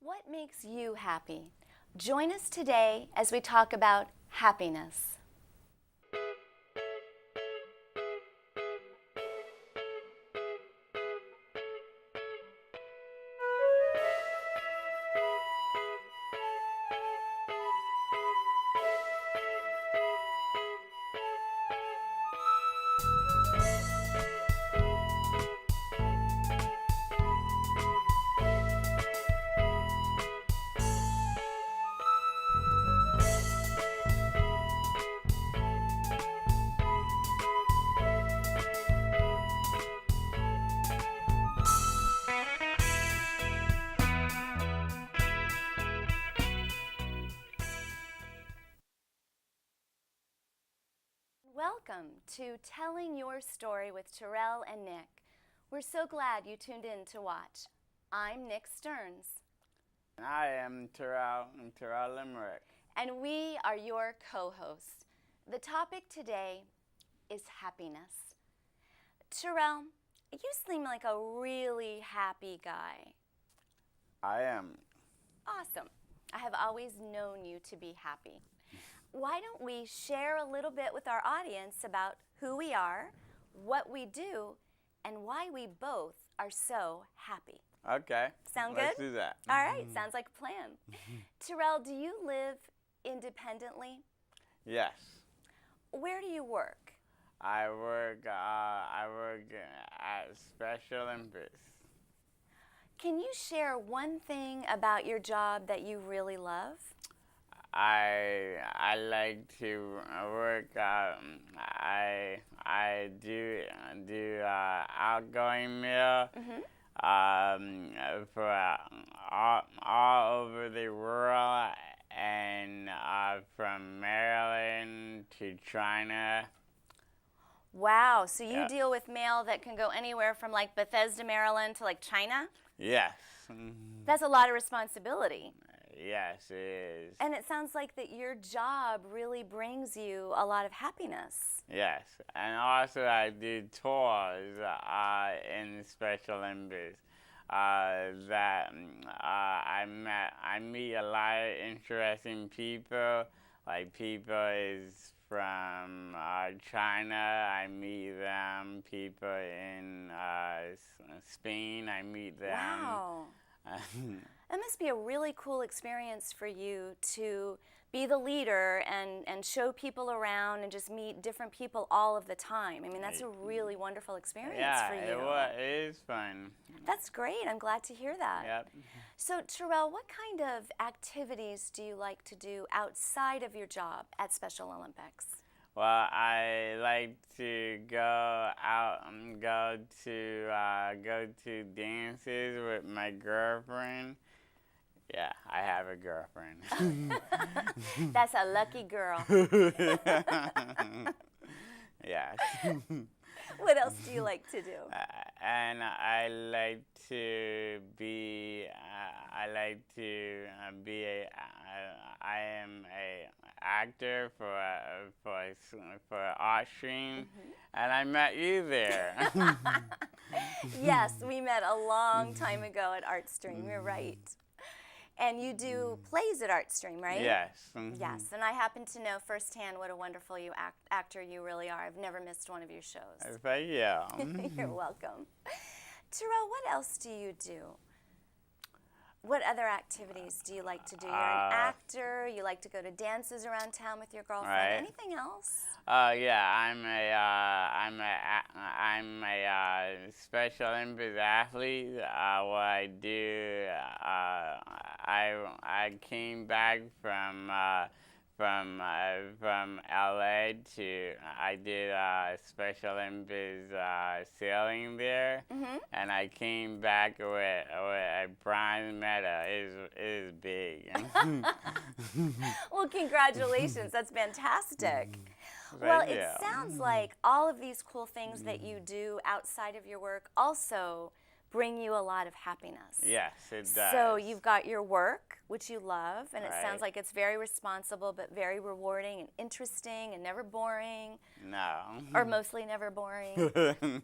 What makes you happy? Join us today as we talk about happiness. Welcome to Telling Your Story with Terrell and Nick. We're so glad you tuned in to watch. I'm Nick Stearns. I am Terrel Limerick. And we are your co-hosts. The topic today is happiness. Terrell, you seem like a really happy guy. I am. Awesome. I have always known you to be happy. Why don't we share a little bit with our audience about who we are, what we do, and why we both are so happy. Okay. Sound good? Let's do that. All right, sounds like a plan. Terrell, do you live independently? Yes. Where do you work? I work at Special Olympics. Can you share one thing about your job that you really love? I like to work. I do outgoing mail for all over the world, and from Maryland to China. Wow, so you Yeah. deal with mail that can go anywhere from like Bethesda, Maryland to like China? Yes. That's a lot of responsibility. Yes, it is. And it sounds like that your job really brings you a lot of happiness. Yes, and also I do tours in Special Olympics. That I meet a lot of interesting people. Like people is from China. I meet them. People in Spain. I meet them. Wow. It must be a really cool experience for you to be the leader and show people around and just meet different people all of the time. I mean, that's a really wonderful experience for you. It is fun. That's great. I'm glad to hear that. Yep. So, Terrell, what kind of activities do you like to do outside of your job at Special Olympics? Well, I like to go out and go to dances with my girlfriend. Yeah, I have a girlfriend. That's a lucky girl. Yes. What else do you like to do? And I like to be. I am a actor for Art Stream, and I met you there. Yes, we met a long time ago at ArtStream. You're right. And you do plays at ArtStream, right? Yes. Yes, and I happen to know firsthand what a wonderful actor you really are. I've never missed one of your shows. Thank you. You're welcome. Terrell, what else do you do? What other activities do you like to do? You're an actor. You like to go to dances around town with your girlfriend. Right. Anything else? Yeah, I'm a Special Olympics athlete. What I do, I came back from LA to I did Special Olympics sailing there, and I came back with a bronze medal. It is big. Well, congratulations. That's fantastic. Well, Thank it you. sounds like all of these cool things that you do outside of your work also bring you a lot of happiness. Yes, it does. So you've got your work, which you love, and it Right. sounds like it's very responsible, but very rewarding and interesting and never boring, No. or mostly never boring.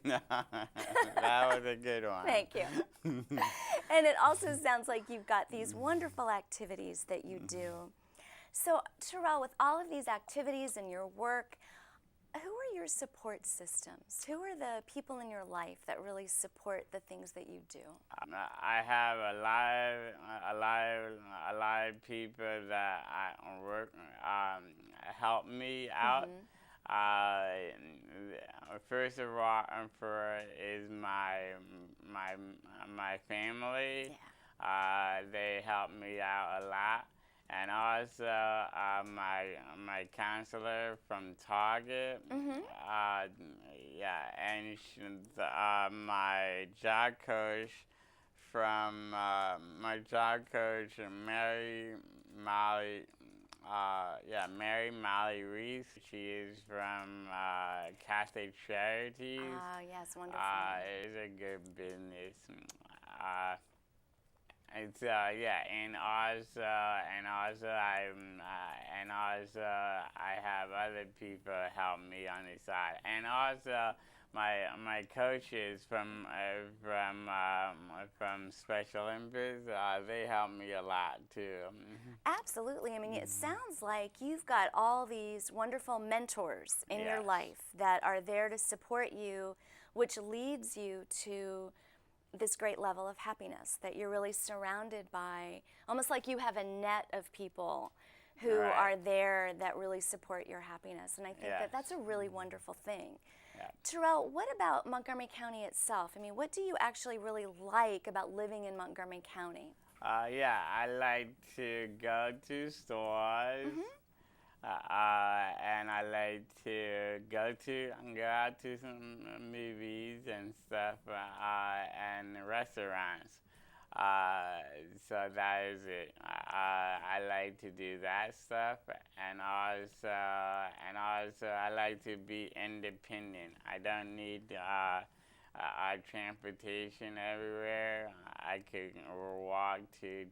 No, that was a good one. Thank you. And it also sounds like you've got these wonderful activities that you do. So, Terrel, with all of these activities and your work, who are your support systems? Who are the people in your life that really support the things that you do? I have a lot of people that I work help me out. First of all, is my family. Yeah. They help me out a lot. And also my counselor from Target, yeah, and my job coach from Mary Molly Reese. She is from Catholic Charities. Ah, yes, wonderful. It's a good business. It's and also I have other people help me on the side, and also my coaches from Special Olympics, they help me a lot too. Absolutely. I mean, it sounds like you've got all these wonderful mentors in your Yes. life that are there to support you, which leads you to this great level of happiness, that you're really surrounded by, almost like you have a net of people who Right. are there that really support your happiness. And I think that Yes. that's a really wonderful thing. Yeah. Terrel, what about Montgomery County itself? I mean, what do you actually really like about living in Montgomery County? I like to go to stores. And I like to go out to some movies and stuff, and restaurants. So that is it. I like to do that stuff, and also I like to be independent. I don't need transportation everywhere. I could walk to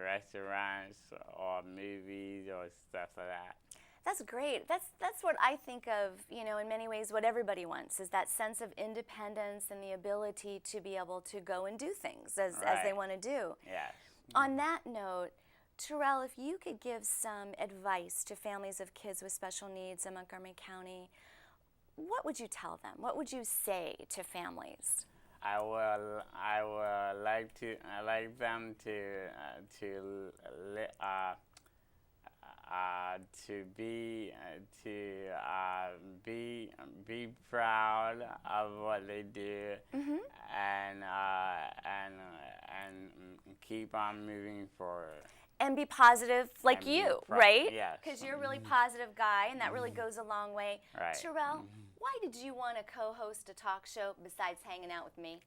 restaurants or movies or stuff like that. That's great. That's what I think of, in many ways what everybody wants is that sense of independence and the ability to be able to go and do things as they Right. want to do. Yes. On that note, Terrel, if you could give some advice to families of kids with special needs in Montgomery County, what would you tell them? What would you say to families? I would like them be proud of what they do, and keep on moving forward. And be positive like And be you, pro- right? yes. Because you're a really positive guy, and that really goes a long way. Right. Terrel, why did you want to co-host a talk show besides hanging out with me?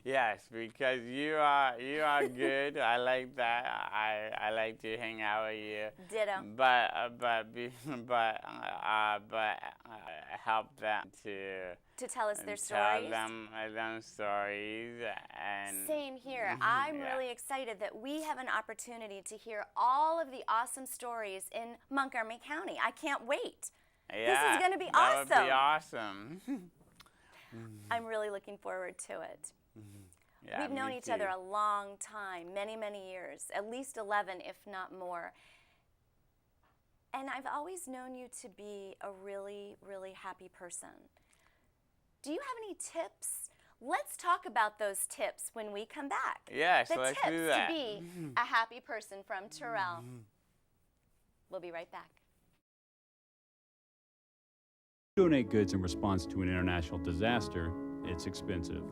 Yes, because you are good. I like that. I like to hang out with you. Ditto. But help them To tell us their tell stories. them stories and Same here. I'm yeah. really excited that we have an opportunity to hear all of the awesome stories in Montgomery County. I can't wait. yeah, This is going to be that would be awesome. awesome. I'm really looking forward to it. Yeah, We've known me each other too. a long time, many, many years, at least 11, if not more. And I've always known you to be a really, really happy person. Do you have any tips? Let's talk about those tips when we come back. Yes, The let's tips do that. to be a happy person from Terrel. We'll be right back. Donate goods in response to an international disaster, it's expensive.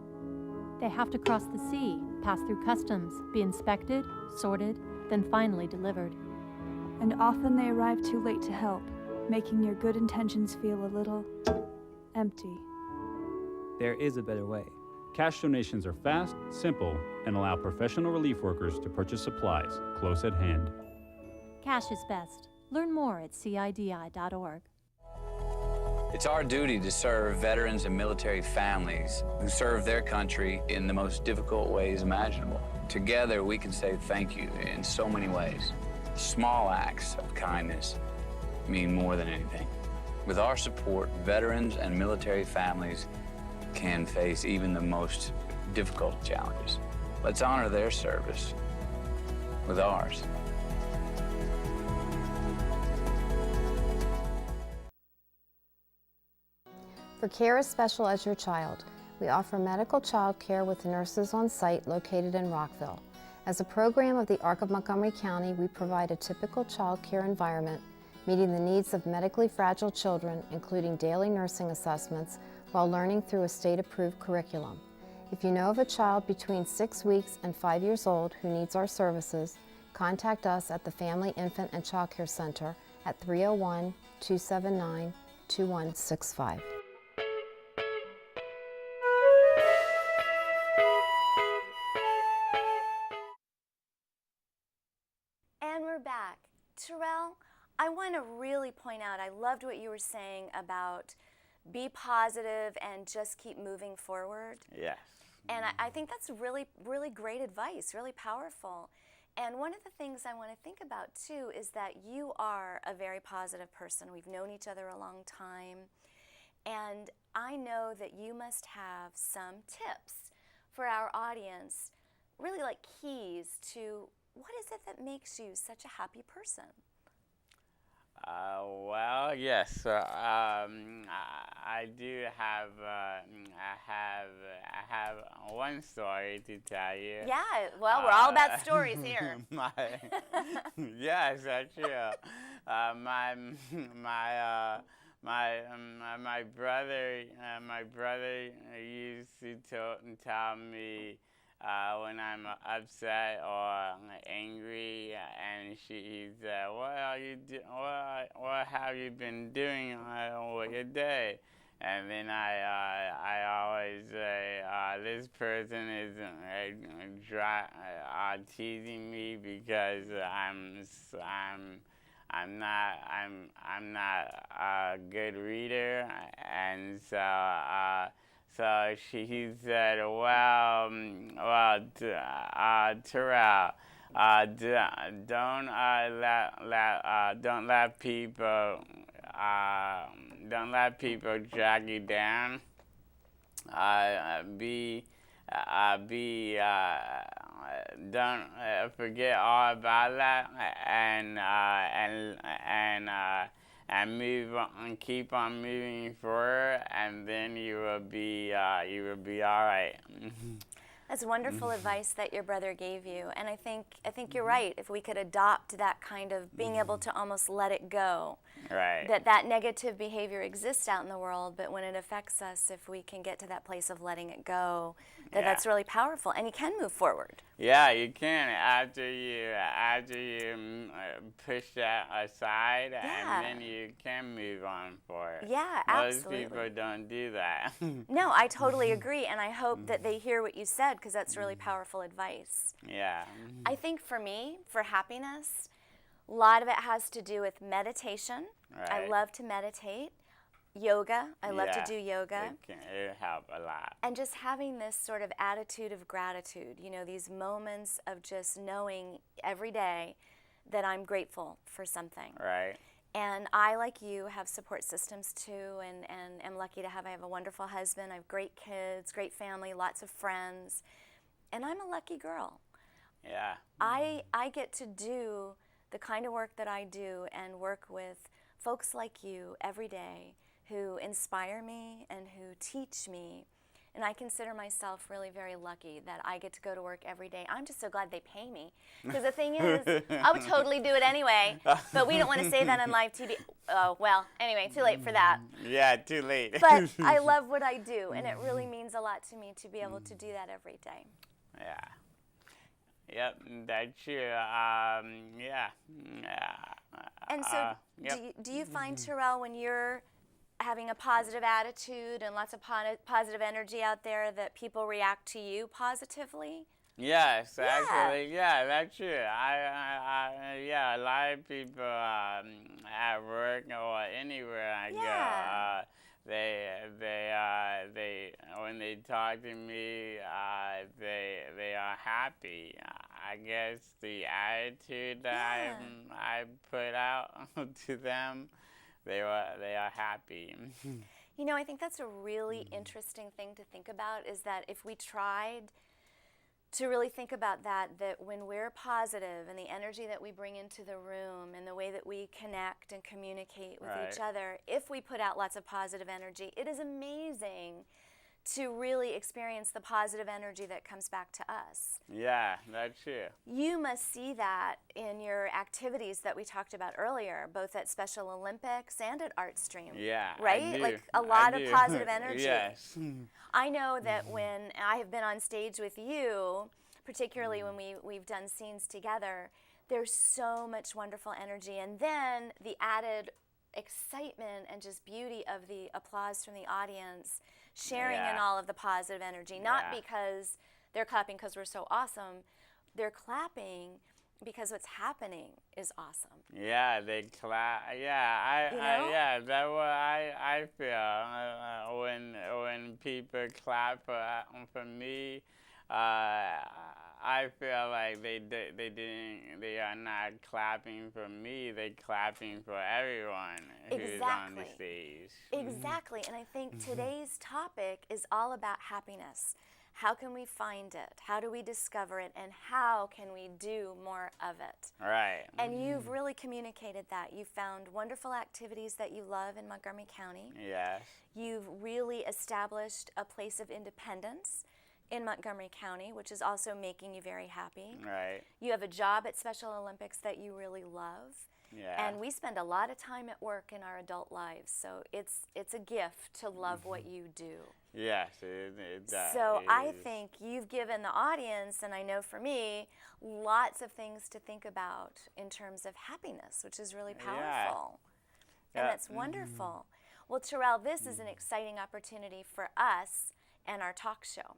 They have to cross the sea, pass through customs, be inspected, sorted, then finally delivered. And often they arrive too late to help, making your good intentions feel a little empty. There is a better way. Cash donations are fast, simple, and allow professional relief workers to purchase supplies close at hand. Cash is best. Learn more at CIDI.org. It's our duty to serve veterans and military families who serve their country in the most difficult ways imaginable. Together, we can say thank you in so many ways. Small acts of kindness mean more than anything. With our support, veterans and military families can face even the most difficult challenges. Let's honor their service with ours. For care as special as your child, we offer medical child care with nurses on site located in Rockville. As a program of the Arc of Montgomery County, we provide a typical child care environment, meeting the needs of medically fragile children, including daily nursing assessments, while learning through a state-approved curriculum. If you know of a child between 6 weeks and 5 years old who needs our services, contact us at the Family, Infant, and Child Care Center at 301-279-2165. And we're back. Terrel, I want to really point out, I loved what you were saying about be positive and just keep moving forward. Yes. And I think that's really, really great advice, really powerful. And one of the things I want to think about too is that you are a very positive person. We've known each other a long time. And I know that you must have some tips for our audience, really like keys to what is it that makes you such a happy person? Well, yes. I do have. I have one story to tell you. Yeah. Well, we're all about stories here. Yes, that's true. My brother used to tell me. When I'm upset or angry, and he said, "What are you what have you been doing with your day?" And then I always say, "This person is teasing me because I'm not a good reader," and so. So he said, "Well, Terrel, don't let people drag you down. Don't forget all about that, and move on, keep on moving forward, and then you will be all right." That's wonderful advice that your brother gave you, and I think you're right. If we could adopt that kind of being able to almost let it go, right? That negative behavior exists out in the world, but when it affects us, if we can get to that place of letting it go, that's really powerful, and you can move forward. Yeah, you can after you push that aside, and then you can move on forward. Yeah, absolutely. Most people don't do that. No, I totally agree, and I hope that they hear what you said, because that's really powerful advice. Yeah. I think for me, for happiness, a lot of it has to do with meditation. Right. I love to meditate. Yoga. I love to do yoga. It helps a lot. And just having this sort of attitude of gratitude, these moments of just knowing every day that I'm grateful for something. Right. And I, like you, have support systems too, and am lucky to have. I have a wonderful husband. I have great kids, great family, lots of friends, and I'm a lucky girl. Yeah. I get to do the kind of work that I do and work with folks like you every day who inspire me and who teach me. And I consider myself really very lucky that I get to go to work every day. I'm just so glad they pay me. Because the thing is, I would totally do it anyway, but we don't want to say that on live TV. Oh, well, anyway, too late for that. Yeah, too late. But I love what I do, and it really means a lot to me to be able to do that every day. Yeah. Yep, that's true. Yeah. And so do you find, Terrel, when you're having a positive attitude and lots of positive energy out there, that people react to you positively? Yes, actually, that's true. A lot of people at work or anywhere I go, they talk to me, they are happy. I guess the attitude that I put out to them, they are happy. You know, I think that's a really interesting thing to think about, is that if we tried to really think about that when we're positive and the energy that we bring into the room and the way that we connect and communicate with each other, if we put out lots of positive energy, it is amazing to really experience the positive energy that comes back to us. Yeah, that's true. You must see that in your activities that we talked about earlier, both at Special Olympics and at ArtStream. Yeah, right? I do. Like a lot I of do. positive energy. Yes. I know that when I have been on stage with you, particularly when we've done scenes together, there's so much wonderful energy. And then the added excitement and just beauty of the applause from the audience, sharing in all of the positive energy, not because they're clapping because we're so awesome. They're clapping because what's happening is awesome. Yeah, they clap. Yeah, that's what I feel when people clap for me. I feel like they are not clapping for me. They're clapping for everyone who's on the stage. Exactly, and I think today's topic is all about happiness. How can we find it? How do we discover it? And how can we do more of it? Right. And you've really communicated that. You found wonderful activities that you love in Montgomery County. Yes. You've really established a place of independence in Montgomery County, which is also making you very happy. Right. You have a job at Special Olympics that you really love. Yeah. And we spend a lot of time at work in our adult lives, so it's a gift to love what you do. Yes, it does. So I think you've given the audience, and I know for me, lots of things to think about in terms of happiness, which is really powerful. Yeah. And that's wonderful. Well, Terrel, this is an exciting opportunity for us and our talk show,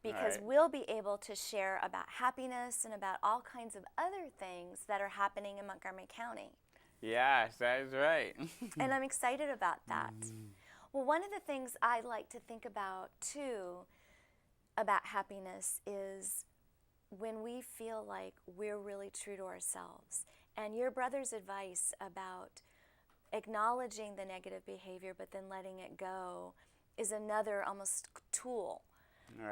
because we'll be able to share about happiness and about all kinds of other things that are happening in Montgomery County. Yes, that's right. And I'm excited about that. Well, one of the things I like to think about, too, about happiness is when we feel like we're really true to ourselves. And your brother's advice about acknowledging the negative behavior but then letting it go is another almost tool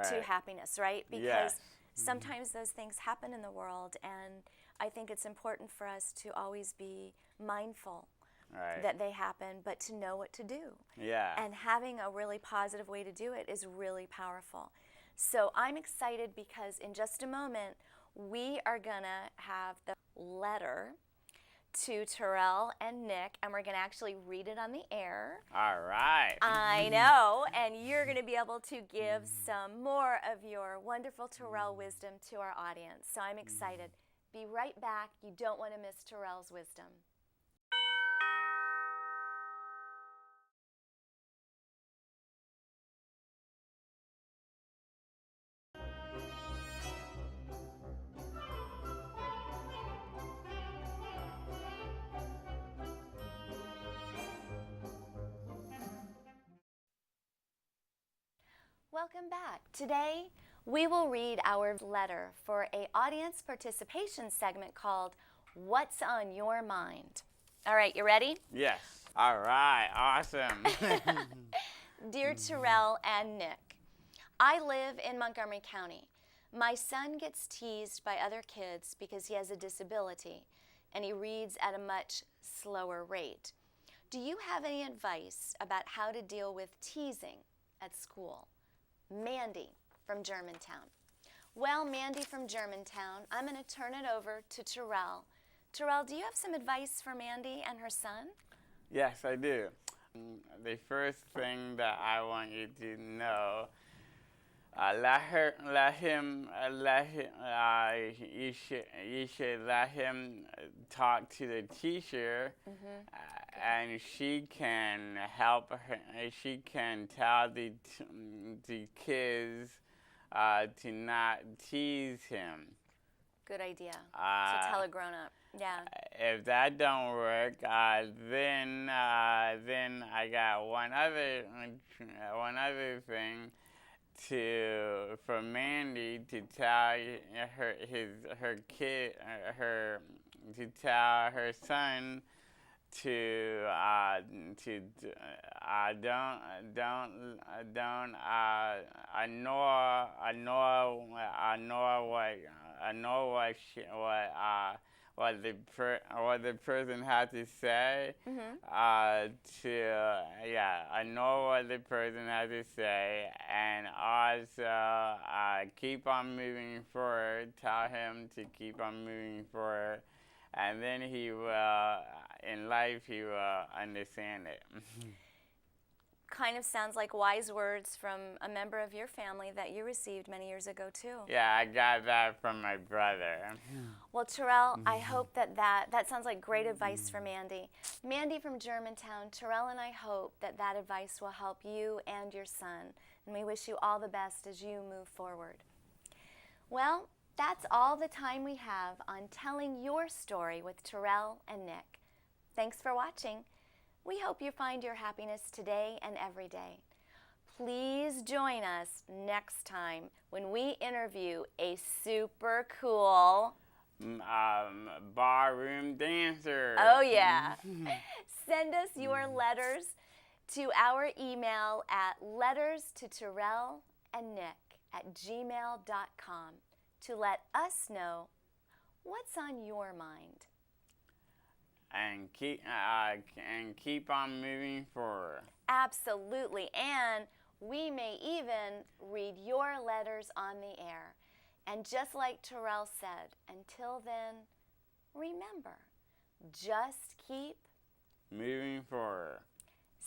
to happiness, right? Because sometimes those things happen in the world, and I think it's important for us to always be mindful that they happen, but to know what to do. Yeah. And having a really positive way to do it is really powerful. So I'm excited because in just a moment, we are gonna have the letter to Terrel and Nick, and we're going to actually read it on the air. All right. I know, and you're going to be able to give some more of your wonderful Terrel wisdom to our audience. So I'm excited. Be right back. You don't want to miss Terrel's wisdom. Welcome back. Today, we will read our letter for an audience participation segment called What's on Your Mind? All right, you ready? Yes. All right, awesome. Dear Terrel and Nick, I live in Montgomery County. My son gets teased by other kids because he has a disability and he reads at a much slower rate. Do you have any advice about how to deal with teasing at school? Mandy from Germantown. Well, Mandy from Germantown, I'm going to turn it over to Terrel. Terrel, do you have some advice for Mandy and her son? Yes, I do. The first thing that I want you to know, you should let him talk to the teacher, and she can help her. She can tell the kids to not tease him. Good idea. To tell a grown-up. Yeah. If that don't work, then I got one other thing for Mandy to tell her kid to tell her son to what the person had to say. I know what the person had to say, and also keep on moving forward. Tell him to keep on moving forward, and then he will, in life, he will understand it. Kind of sounds like wise words from a member of your family that you received many years ago, too. Yeah, I got that from my brother. Well, Terrell, I hope that sounds like great advice for Mandy. Mandy from Germantown, Terrell and I hope that advice will help you and your son. And we wish you all the best as you move forward. Well, that's all the time we have on telling your story with Terrell and Nick. Thanks for watching. We hope you find your happiness today and every day. Please join us next time when we interview a super cool barroom dancer. Oh, yeah. Send us your letters to our email at letterstoterrellandnick@gmail.com to let us know what's on your mind. And keep on moving forward. Absolutely. And we may even read your letters on the air. And just like Terrell said, until then, remember, just keep moving forward.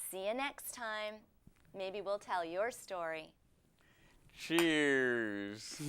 See you next time. Maybe we'll tell your story. Cheers.